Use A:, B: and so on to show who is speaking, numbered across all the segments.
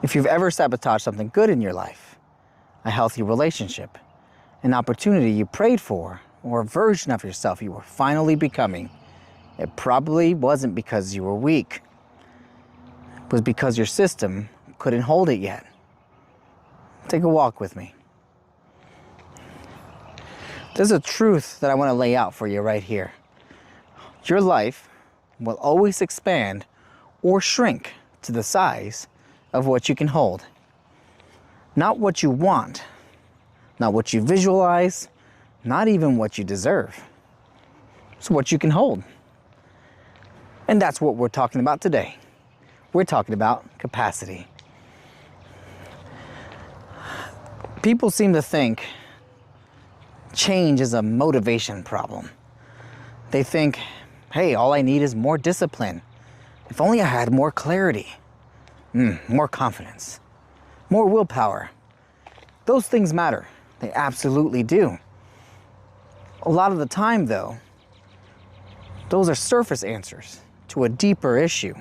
A: If you've ever sabotaged something good in your life, a healthy relationship, an opportunity you prayed for, or a version of yourself you were finally becoming, it probably wasn't because you were weak. It was because your system couldn't hold it yet. Take a walk with me. There's a truth that I want to lay out for you right here. Your life will always expand or shrink to the size of what you can hold. Not what you want, not what you visualize, not even what you deserve. It's what you can hold. And that's what we're talking about today. We're talking about capacity. People seem to think change is a motivation problem. They think, hey, all I need is more discipline. If only I had more clarity, more confidence, more willpower. Those things matter. They absolutely do. A lot of the time, though, those are surface answers to a deeper issue.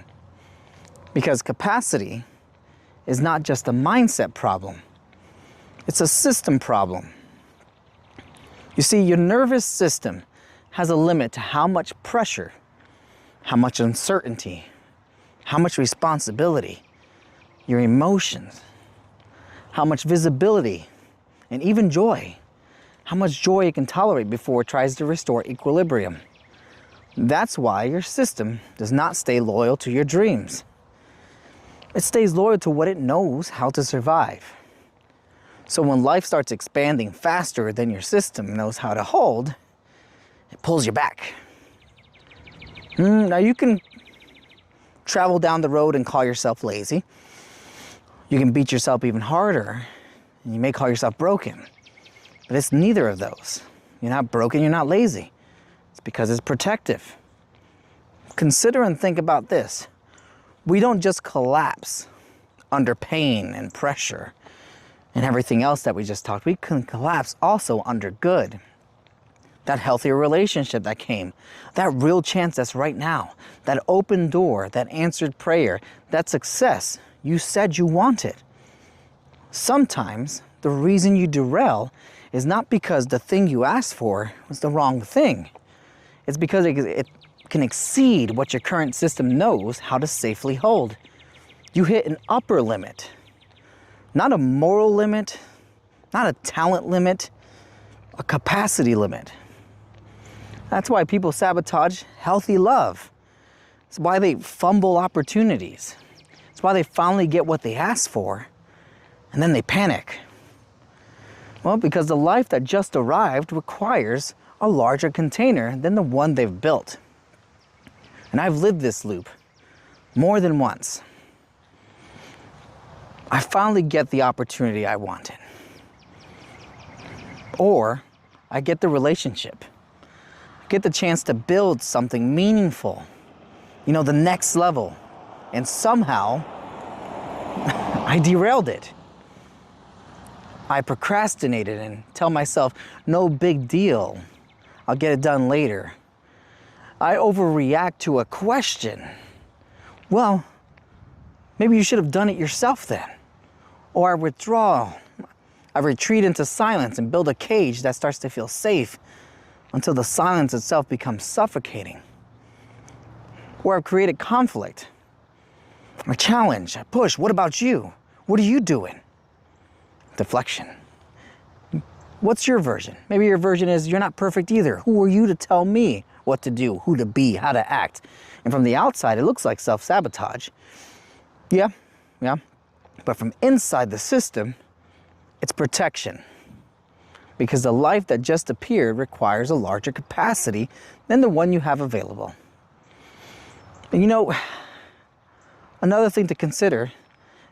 A: Because capacity is not just a mindset problem. It's a system problem. You see, your nervous system has a limit to how much pressure, how much uncertainty, how much responsibility, your emotions, how much visibility, and even joy, how much joy it can tolerate before it tries to restore equilibrium. That's why your system does not stay loyal to your dreams. It stays loyal to what it knows how to survive. So when life starts expanding faster than your system knows how to hold, it pulls you back. Now you can travel down the road and call yourself lazy. You can beat yourself even harder, and you may call yourself broken. But it's neither of those. You're not broken, you're not lazy. It's because it's protective. Consider and think about this. We don't just collapse under pain and pressure and everything else that we just talked. We can collapse also under good. That healthier relationship that came, that real chance that's right now, that open door, that answered prayer, that success you said you wanted. Sometimes the reason you derail is not because the thing you asked for was the wrong thing. It's because it can exceed what your current system knows how to safely hold. You hit an upper limit, not a moral limit, not a talent limit, a capacity limit. That's why people sabotage healthy love. It's why they fumble opportunities. It's why they finally get what they asked for, and then they panic. Well, because the life that just arrived requires a larger container than the one they've built. And I've lived this loop more than once. I finally get the opportunity I wanted. Or I get the relationship. I get the chance to build something meaningful. You know, the next level. And somehow, I derailed it. I procrastinated and tell myself, no big deal. I'll get it done later. I overreact to a question. Well, maybe you should have done it yourself then. Or I withdraw. I retreat into silence and build a cage that starts to feel safe until the silence itself becomes suffocating. Or I've created conflict. I challenge, I push. What about you? What are you doing? Deflection. What's your version? Maybe your version is, you're not perfect either. Who are you to tell me what to do, who to be, how to act? And from the outside, it looks like self-sabotage. Yeah. But from inside the system, it's protection. Because the life that just appeared requires a larger capacity than the one you have available. And you know, another thing to consider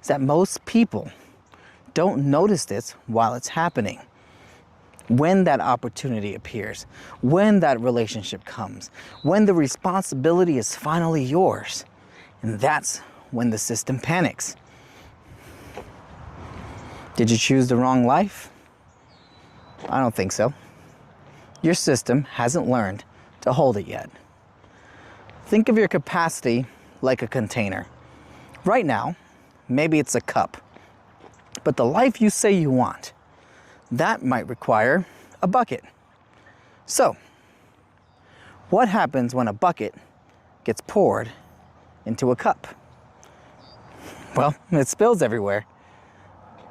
A: is that most people don't notice this while it's happening. When that opportunity appears, when that relationship comes, when the responsibility is finally yours. And that's when the system panics. Did you choose the wrong life? I don't think so. Your system hasn't learned to hold it yet. Think of your capacity like a container. Right now, maybe it's a cup. But the life you say you want, that might require a bucket. So, what happens when a bucket gets poured into a cup? Well, it spills everywhere.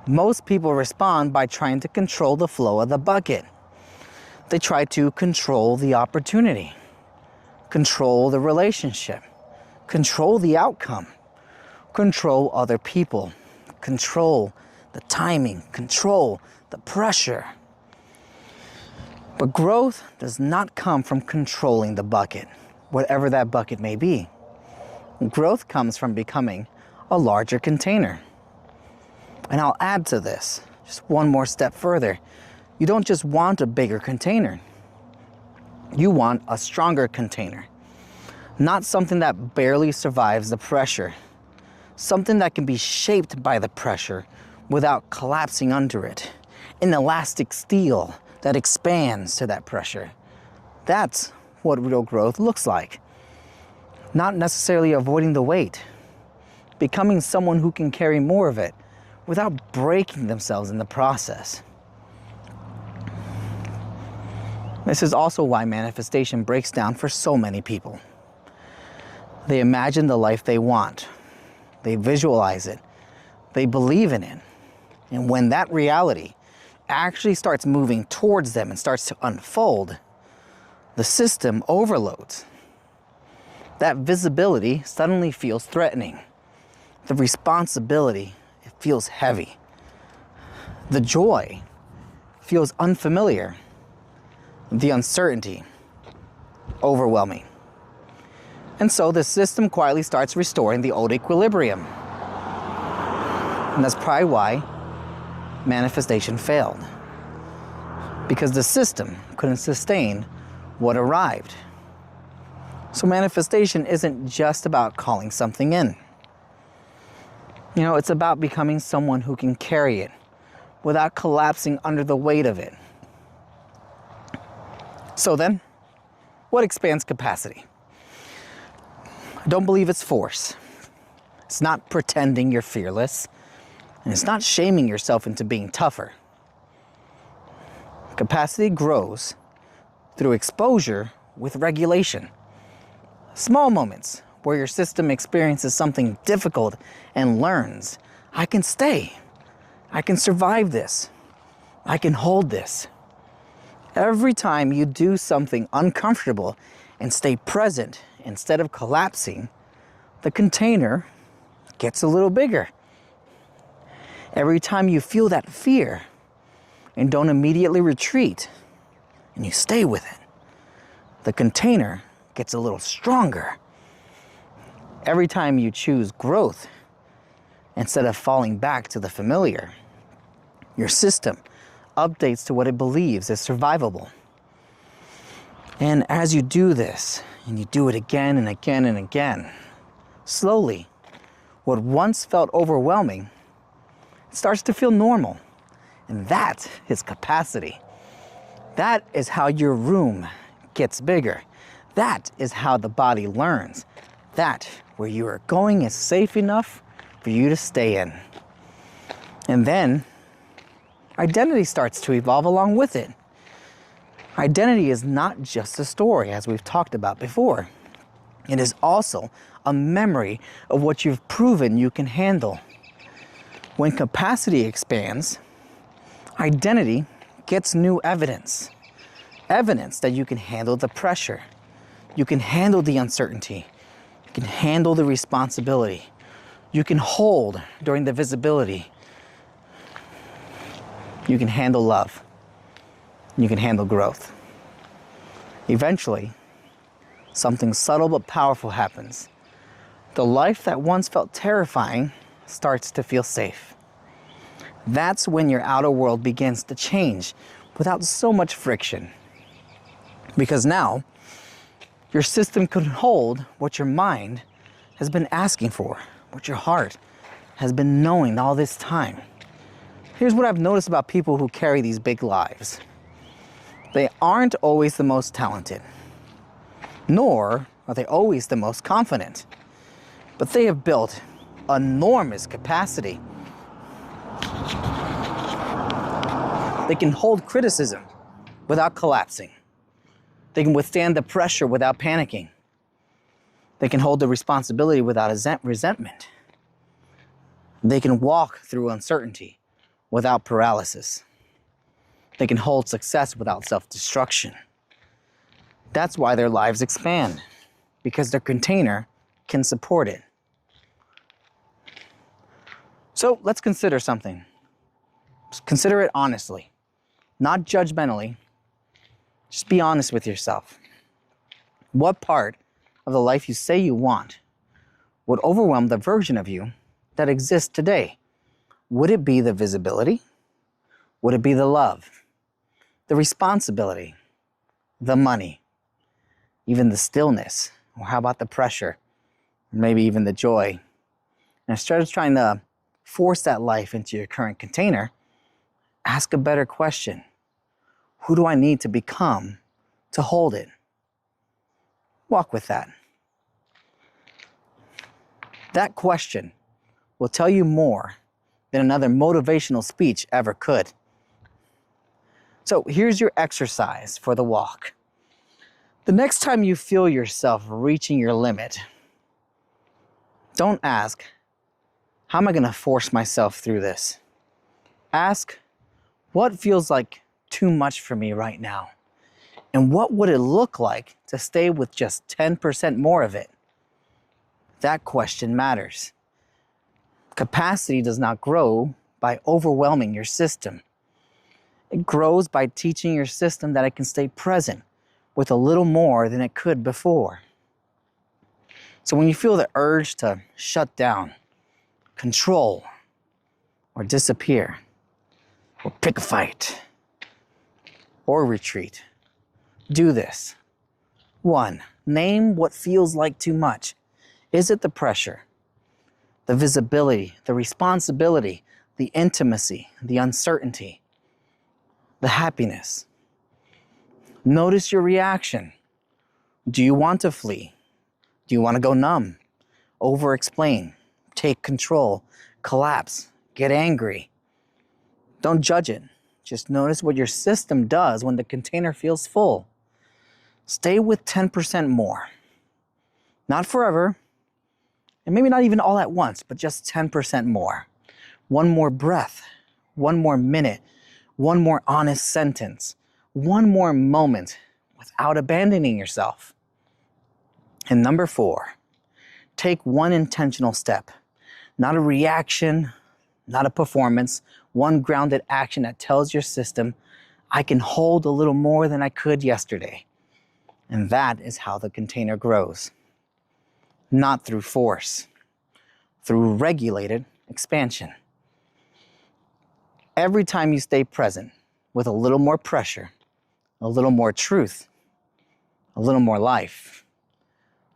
A: Most people respond by trying to control the flow of the bucket. They try to control the opportunity, control the relationship, control the outcome, control other people, control the timing, control the pressure. But growth does not come from controlling the bucket, whatever that bucket may be. Growth comes from becoming a larger container. And I'll add to this, just one more step further. You don't just want a bigger container. You want a stronger container. Not something that barely survives the pressure. Something that can be shaped by the pressure without collapsing under it. An elastic steel that expands to that pressure. That's what real growth looks like. Not necessarily avoiding the weight. Becoming someone who can carry more of it without breaking themselves in the process. This is also why manifestation breaks down for so many people. They imagine the life they want. They visualize it. They believe in it. And when that reality actually starts moving towards them and starts to unfold, the system overloads. That visibility suddenly feels threatening. The responsibility, it feels heavy. The joy feels unfamiliar. The uncertainty, overwhelming. And so the system quietly starts restoring the old equilibrium. And that's probably why manifestation failed. Because the system couldn't sustain what arrived. So manifestation isn't just about calling something in. You know, it's about becoming someone who can carry it without collapsing under the weight of it. So then, what expands capacity? I don't believe it's force. It's not pretending you're fearless. And it's not shaming yourself into being tougher. Capacity grows through exposure with regulation. Small moments where your system experiences something difficult and learns, I can stay. I can survive this. I can hold this. Every time you do something uncomfortable and stay present instead of collapsing, the container gets a little bigger. Every time you feel that fear and don't immediately retreat and you stay with it, the container gets a little stronger. Every time you choose growth instead of falling back to the familiar, your system updates to what it believes is survivable. And as you do this, and you do it again and again and again, slowly, what once felt overwhelming starts to feel normal. And that is capacity. That is how your room gets bigger. That is how the body learns. That where you are going is safe enough for you to stay in. And then identity starts to evolve along with it. Identity is not just a story, as we've talked about before. It is also a memory of what you've proven you can handle. When capacity expands, identity gets new evidence. Evidence that you can handle the pressure. You can handle the uncertainty. You can handle the responsibility. You can hold during the visibility. You can handle love. You can handle growth. Eventually, something subtle but powerful happens. The life that once felt terrifying starts to feel safe. That's when your outer world begins to change without so much friction. Because now, your system can hold what your mind has been asking for, what your heart has been knowing all this time. Here's what I've noticed about people who carry these big lives. They aren't always the most talented, nor are they always the most confident, but they have built enormous capacity. They can hold criticism without collapsing. They can withstand the pressure without panicking. They can hold the responsibility without resentment. They can walk through uncertainty without paralysis. They can hold success without self-destruction. That's why their lives expand, because their container can support it. So let's consider something. Consider it honestly, not judgmentally. Just be honest with yourself. What part of the life you say you want would overwhelm the version of you that exists today? Would it be the visibility? Would it be the love, the responsibility, the money, even the stillness? Or how about the pressure? Maybe even the joy? And instead of trying to force that life into your current container, ask a better question. Who do I need to become to hold it? Walk with that. That question will tell you more than another motivational speech ever could. So here's your exercise for the walk. The next time you feel yourself reaching your limit, don't ask, how am I going to force myself through this? Ask, what feels like too much for me right now? And what would it look like to stay with just 10% more of it? That question matters. Capacity does not grow by overwhelming your system. It grows by teaching your system that it can stay present with a little more than it could before. So when you feel the urge to shut down, control, or disappear, or pick a fight, or retreat, do this. 1, name what feels like too much. Is it the pressure, the visibility, the responsibility, the intimacy, the uncertainty, the happiness? Notice your reaction. Do you want to flee? Do you want to go numb, over-explain, take control, collapse, get angry? Don't judge it. Just notice what your system does when the container feels full. Stay with 10% more. Not forever, and maybe not even all at once, but just 10% more. One more breath, one more minute, one more honest sentence, one more moment without abandoning yourself. And number 4, take one intentional step. Not a reaction, not a performance, one grounded action that tells your system, I can hold a little more than I could yesterday. And that is how the container grows. Not through force, through regulated expansion. Every time you stay present with a little more pressure, a little more truth, a little more life,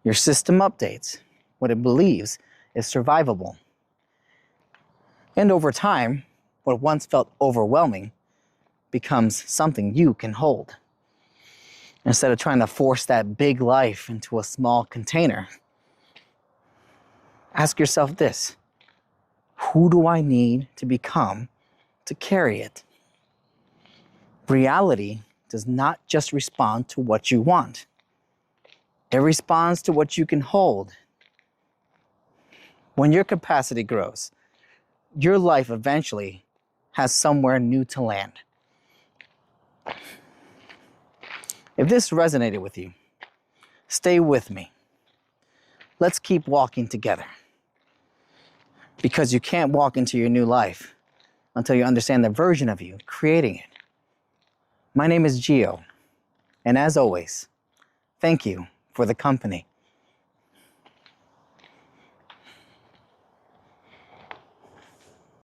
A: your system updates what it believes is survivable. And over time, what once felt overwhelming becomes something you can hold. Instead of trying to force that big life into a small container, ask yourself this: who do I need to become to carry it? Reality does not just respond to what you want. It responds to what you can hold. When your capacity grows, your life eventually has somewhere new to land. If this resonated with you, stay with me. Let's keep walking together. Because you can't walk into your new life until you understand the version of you creating it. My name is Gio, and as always, thank you for the company.